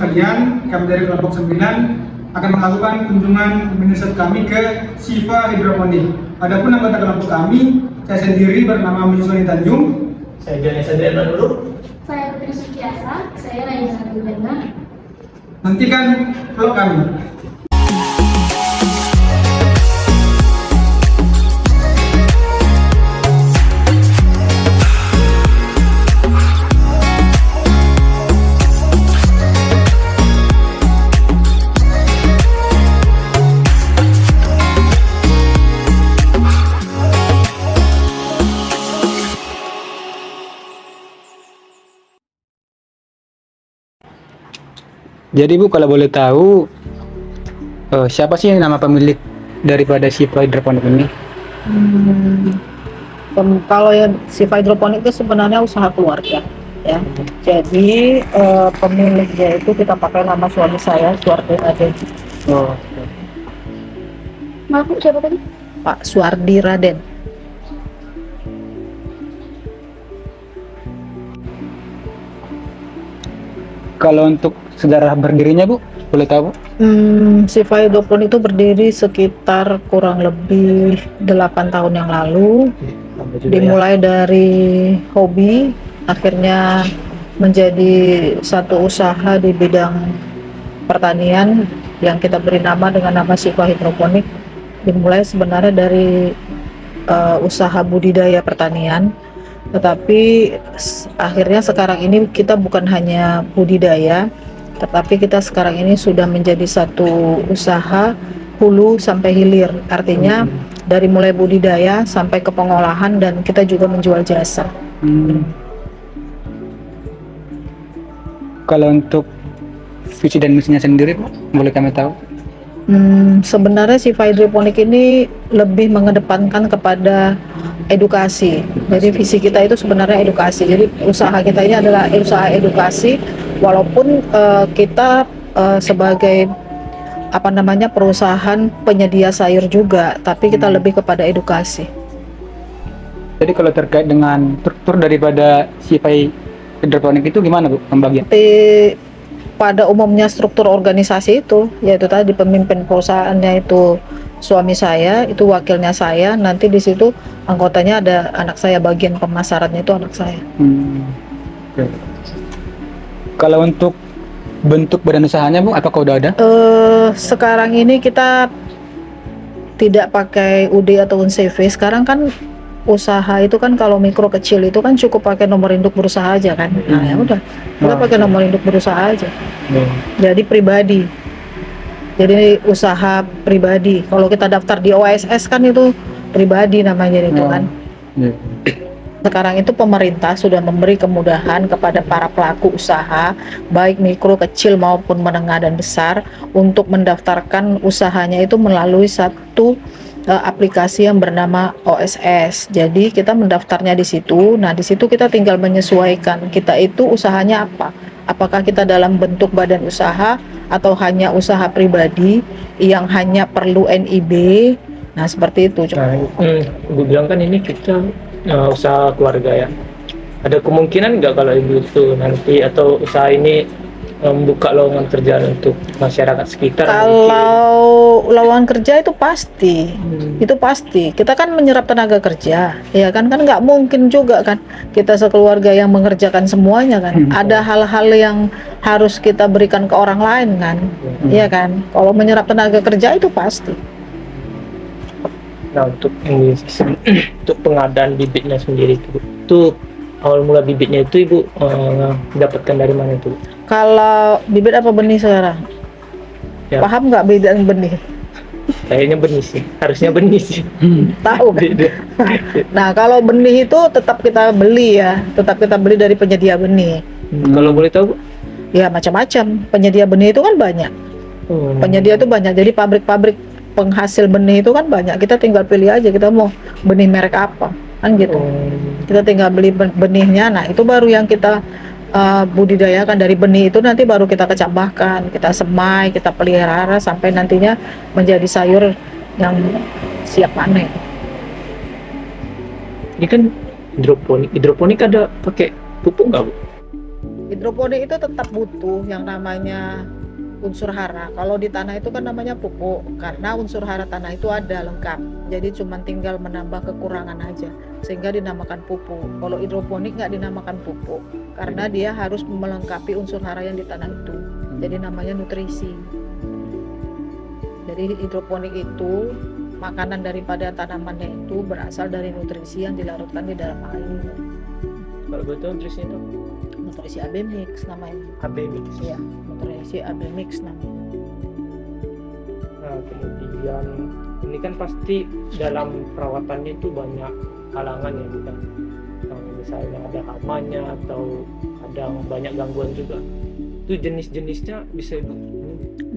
sekalian, kami dari kelompok 9 akan melakukan kunjungan mini riset kami ke Siva Hidroponik. Adapun anggota kelompok kami, saya sendiri bernama Miswani Tanjung. Saya Joni Sadriana dulu. Saya Putri Suciasa, saya Raina Ragubena. Nantikan vlog kami. Jadi Bu, kalau boleh tahu, siapa sih nama pemilik daripada Siva Hidroponik ini? Kalau yang Siva Hidroponik itu sebenarnya usaha keluarga, ya. Jadi pemiliknya itu kita pakai nama suami saya, Suardi Raden. Oh, Maaf, Bu, siapa tadi? Pak Suardi Raden. kalau untuk sejarah berdirinya Bu, boleh tahu Bu? Siva Hidroponik itu berdiri sekitar kurang lebih 8 tahun yang lalu. Dimulai dari hobi, akhirnya menjadi satu usaha di bidang pertanian yang kita beri nama dengan nama Siva Hidroponik. Dimulai sebenarnya dari usaha budidaya pertanian, tetapi akhirnya sekarang ini kita bukan hanya budidaya, tetapi kita sekarang ini sudah menjadi satu usaha hulu sampai hilir, artinya dari mulai budidaya sampai ke pengolahan, dan kita juga menjual jasa. Kalau untuk visi dan misinya sendiri Bu, boleh kami tahu? Sebenarnya Siva Hidroponik ini lebih mengedepankan kepada edukasi. Jadi visi kita itu sebenarnya edukasi. Jadi usaha kita ini adalah usaha edukasi, walaupun kita sebagai perusahaan penyedia sayur juga, tapi kita lebih kepada edukasi. Jadi kalau terkait dengan struktur daripada Siva Hidroponik itu gimana Bu pembagian? Pada umumnya struktur organisasi itu, yaitu tadi pemimpin perusahaannya itu suami saya, itu wakilnya saya, nanti di situ anggotanya ada anak saya, bagian pemasarannya itu anak saya. Okay. Kalau untuk bentuk badan usahanya Bu, apakah udah ada? Sekarang ini kita tidak pakai UD atau CV. Sekarang kan usaha itu kan kalau mikro kecil itu kan cukup pakai nomor induk berusaha aja kan. Nah ya udah, kita pakai nomor induk berusaha aja. Jadi pribadi. Jadi usaha pribadi. Kalau kita daftar di OSS kan itu pribadi namanya itu kan. Sekarang itu pemerintah sudah memberi kemudahan kepada para pelaku usaha, baik mikro, kecil maupun menengah dan besar, untuk mendaftarkan usahanya itu melalui satu aplikasi yang bernama OSS. Jadi kita mendaftarnya di situ. Nah, di situ kita tinggal menyesuaikan kita itu usahanya apa. Apakah kita dalam bentuk badan usaha atau hanya usaha pribadi yang hanya perlu NIB. Nah, seperti itu. Ibu bilang kan ini kita usaha keluarga ya. Ada kemungkinan nggak kalau Ibu itu nanti atau usaha ini membuka lowongan kerja untuk masyarakat sekitar? Kalau lowongan kerja itu pasti, itu pasti. Kita kan menyerap tenaga kerja, ya kan nggak mungkin juga kan kita sekeluarga yang mengerjakan semuanya kan. Ada hal-hal yang harus kita berikan ke orang lain kan, ya kan. Kalau menyerap tenaga kerja itu pasti. Nah, untuk ini untuk pengadaan bibitnya sendiri itu awal mula bibitnya itu Ibu dapatkan dari mana itu? Kalau bibit apa benih sekarang? Ya. Paham nggak beda benih? Kayaknya benih sih, harusnya benih sih. Tahu kan? Nah, kalau benih itu tetap kita beli ya, tetap kita beli dari penyedia benih. Kalau boleh tahu? Ya macam-macam. Penyedia benih itu kan banyak. Penyedia itu banyak. Jadi pabrik-pabrik penghasil benih itu kan banyak. Kita tinggal pilih aja kita mau benih merek apa, kan gitu. Kita tinggal beli benihnya. Nah, itu baru yang kita budidayakan. Dari benih itu nanti baru kita kecambahkan, kita semai, kita pelihara sampai nantinya menjadi sayur yang siap panen. Ini kan hidroponik ada pakai pupuk nggak Bu? Hidroponik itu tetap butuh yang namanya unsur hara. Kalau di tanah itu kan namanya pupuk, karena unsur hara tanah itu ada lengkap. Jadi cuma tinggal menambah kekurangan aja, sehingga dinamakan pupuk. Kalau hidroponik nggak dinamakan pupuk, karena dia harus melengkapi unsur hara yang di tanah itu. Jadi namanya nutrisi. Jadi hidroponik itu makanan daripada tanamannya itu berasal dari nutrisi yang dilarutkan di dalam air. Kalau betul nutrisi itu Nutrisi AB mix namanya. AB mix. Iya, nutrisi AB mix namanya. Nah, kemudian ini kan pasti dalam perawatannya itu banyak halangan ya, bukan? Misalnya ada hamanya atau ada banyak gangguan juga. Itu jenis-jenisnya bisa Ibu?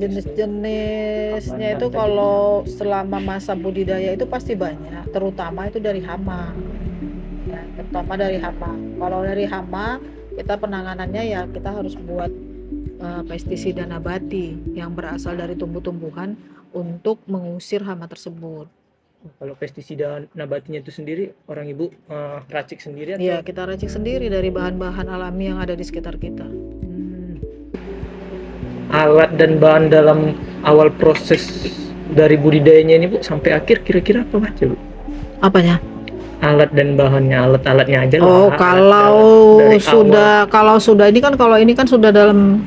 Jenis-jenisnya Aman itu tadi. kalau selama masa budidaya itu pasti banyak, terutama itu dari hama. Ya, terutama dari hama. Kalau dari hama kita penanganannya ya kita harus buat pestisida nabati yang berasal dari tumbuh-tumbuhan untuk mengusir hama tersebut. Kalau pestisida nabatinya itu sendiri orang Ibu racik sendiri atau? Ya, kita racik sendiri dari bahan-bahan alami yang ada di sekitar kita. Alat dan bahan dalam awal proses dari budidayanya ini Bu sampai akhir kira-kira apa aja Bu? Apanya? Alat dan bahannya, alatnya aja lah. Oh, kalau dari sudah ini kan sudah dalam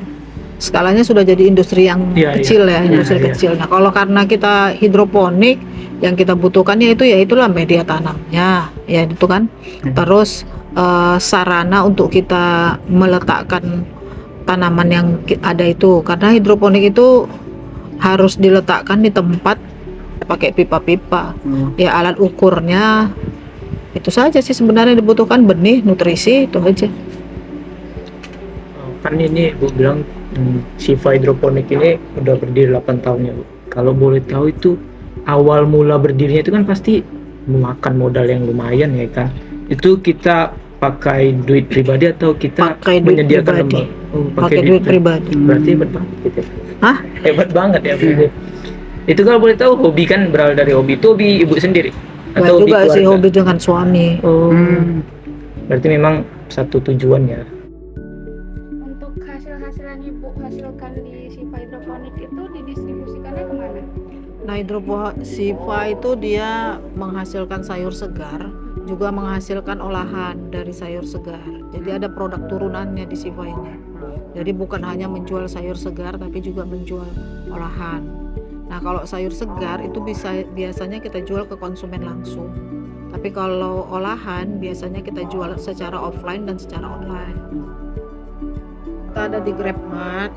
skalanya sudah jadi industri yang Iya, kecil iya. ya, industri Iya, iya. kecil. Nah, kalau karena kita hidroponik yang kita butuhkannya itu ya itulah media tanamnya, ya itu kan. Terus sarana untuk kita meletakkan tanaman yang ada itu, karena hidroponik itu harus diletakkan di tempat pakai pipa-pipa. Ya alat ukurnya itu saja sih sebenarnya dibutuhkan, benih, nutrisi, itu aja. Kan ini Bu bilang Siva hidroponik ini udah berdiri 8 tahun ya Bu. Kalau boleh tahu itu awal mula berdirinya itu kan pasti memakan modal yang lumayan ya kan. Itu kita pakai duit pribadi atau kita Pakai duit menyediakan pribadi. pakai Duit pribadi. Berarti hebat banget gitu. Hah? Hebat banget ya Bu. Itu kalau boleh tahu hobi kan berawal dari hobi itu hobi Ibu sendiri Nggak atau juga sih, keluarga? hobi dengan suami. Oh. Berarti memang satu tujuan ya. Untuk hasil-hasil yang Ibu hasilkan di Siva hidroponik itu didistribusikannya kemana? Nah, Siva itu dia menghasilkan sayur segar, juga menghasilkan olahan dari sayur segar. Jadi ada produk turunannya di Siva ini. Jadi bukan hanya menjual sayur segar, tapi juga menjual olahan. Nah, kalau sayur segar itu biasanya kita jual ke konsumen langsung. Tapi kalau olahan biasanya kita jual secara offline dan secara online. Kita ada di GrabMart,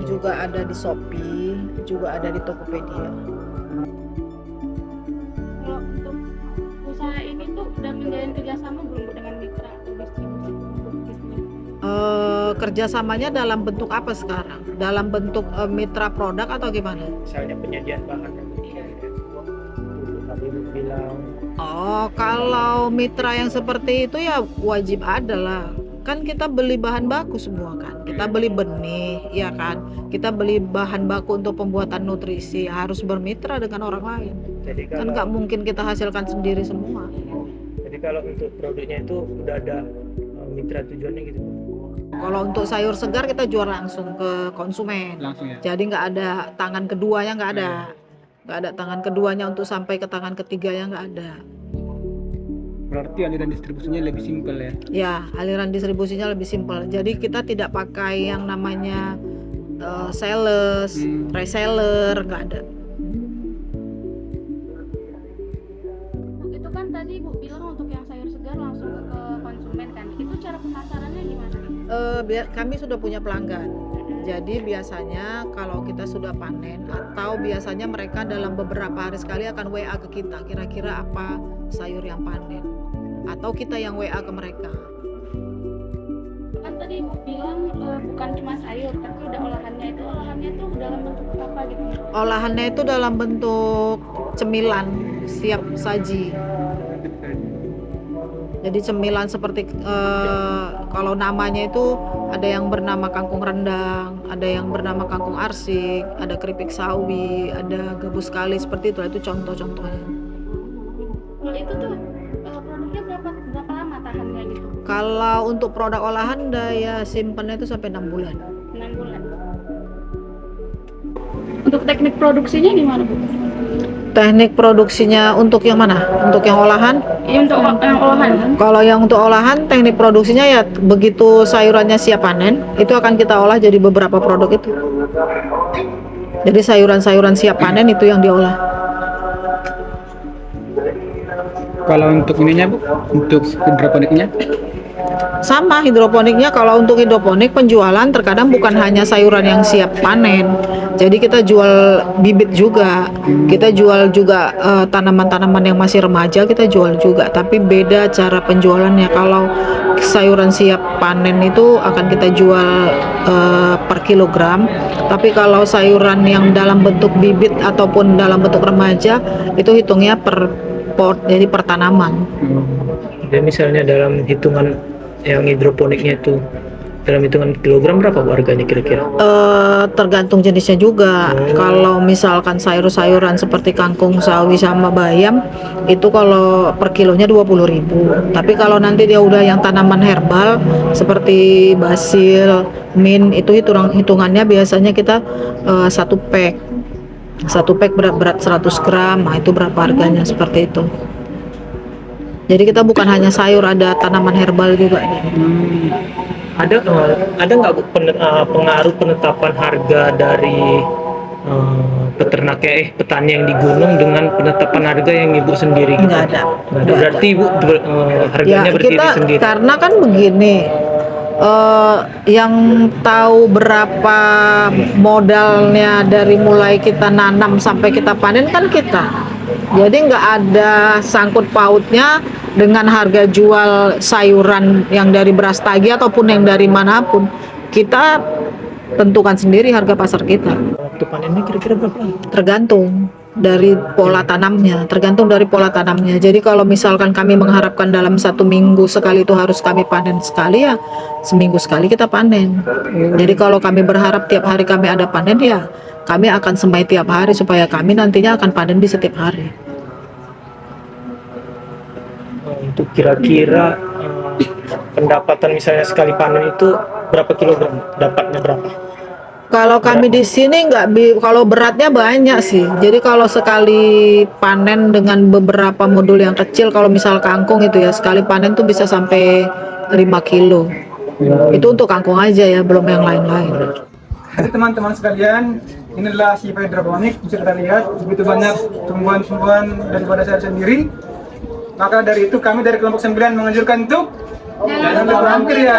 juga ada di Shopee, juga ada di Tokopedia. Kalau untuk usaha ini tuh udah menjalin kerjasama belum dengan mitra atau distribusi untuk bisnis? Kerjasamanya dalam bentuk apa sekarang? Dalam bentuk mitra produk atau gimana? Misalnya penyediaan bahan ya. Tadi Ibu bilang Oh, kalau mitra yang seperti itu ya wajib ada lah. Kan kita beli bahan baku semua kan. Kita beli benih, ya kan. Kita beli bahan baku untuk pembuatan nutrisi, harus bermitra dengan orang lain. jadi Kan kalau nggak mungkin kita hasilkan sendiri semua. jadi kalau untuk produknya itu udah ada mitra tujuannya gitu. Kalau untuk sayur segar kita jual langsung ke konsumen. Langsung ya. Jadi nggak ada tangan keduanya, nggak ada. Nggak ada tangan keduanya untuk sampai ke tangan ketiganya, nggak ada. Berarti aliran distribusinya lebih simpel ya. Ya, aliran distribusinya lebih simpel. Jadi kita tidak pakai yang namanya sales, reseller, nggak ada. Itu kan tadi Ibu bilang untuk yang sayur segar langsung ke konsumen kan. Itu cara pemasarannya gimana? Kami sudah punya pelanggan. Jadi biasanya kalau kita sudah panen atau biasanya mereka dalam beberapa hari sekali akan WA ke kita, kira-kira apa sayur yang panen, atau kita yang WA ke mereka. Kan tadi Ibu bilang bukan cuma sayur tapi udah olahannya itu dalam bentuk apa gitu? Olahannya itu dalam bentuk cemilan siap saji. Jadi cemilan seperti kalau namanya itu ada yang bernama kangkung rendang, ada yang bernama kangkung arsik, ada keripik sawi, ada gabus kali, seperti itu contoh-contohnya. Kalau itu tuh produknya berapa lama tahannya gitu? Kalau untuk produk olahan daya simpannya itu sampai 6 bulan. 6 bulan. Untuk teknik produksinya gimana, Bu? Teknik produksinya untuk yang mana? Untuk yang olahan? Ya, untuk yang olahan. Kalau yang untuk olahan, teknik produksinya ya begitu sayurannya siap panen, itu akan kita olah jadi beberapa produk itu. Jadi sayuran-sayuran siap panen itu yang diolah. Kalau untuk ininya Bu, untuk hidroponiknya? Sama hidroponiknya, kalau untuk hidroponik penjualan terkadang bukan hanya sayuran yang siap panen. Jadi kita jual bibit juga. Kita jual juga tanaman-tanaman yang masih remaja kita jual juga. Tapi beda cara penjualannya. Kalau sayuran siap panen itu akan kita jual per kilogram. Tapi kalau sayuran yang dalam bentuk bibit ataupun dalam bentuk remaja itu hitungnya per pot, jadi per tanaman. Jadi misalnya dalam hitungan yang hidroponiknya itu dalam hitungan kilogram berapa Bu harganya kira-kira? Tergantung jenisnya juga. Kalau misalkan sayur-sayuran seperti kangkung, sawi sama bayam itu kalau per kilonya 20.000. Tapi kalau nanti dia udah yang tanaman herbal seperti basil, mint itu hitungannya biasanya kita satu pack berat 100 gram. Nah, itu berapa harganya seperti itu. Jadi kita bukan hanya sayur, ada tanaman herbal juga. Ada nggak Bu pengaruh penetapan harga dari petani yang di gunung dengan penetapan harga yang Ibu sendiri? Gitu? Nggak ada. Berarti Ibu harganya berdiri kita, sendiri. karena kan begini, yang tahu berapa modalnya dari mulai kita nanam sampai kita panen kan kita. Jadi nggak ada sangkut pautnya dengan harga jual sayuran yang dari beras tagi ataupun yang dari manapun. Kita tentukan sendiri harga pasar kita. Waktu panennya kira-kira berapa? Tergantung dari pola tanamnya, Jadi kalau misalkan kami mengharapkan dalam 1 minggu sekali itu harus kami panen sekali, ya seminggu sekali kita panen. Jadi kalau kami berharap tiap hari kami ada panen, ya kami akan semai tiap hari supaya kami nantinya akan panen di setiap hari. Untuk kira-kira pendapatan misalnya sekali panen itu berapa kilogram? Dapatnya berapa? Kalau kami di sini kalau beratnya banyak sih. Jadi kalau sekali panen dengan beberapa modul yang kecil, kalau misal kangkung itu ya sekali panen tuh bisa sampai 5 kilo. Itu untuk kangkung aja ya, belum yang lain-lain. Jadi teman-teman sekalian, ini adalah Siva hidroponik. Bisa kita lihat begitu banyak tumbuhan-tumbuhan daripada saya sendiri. Maka dari itu kami dari kelompok 9 menganjurkan untuk jangan lupa mampir ya.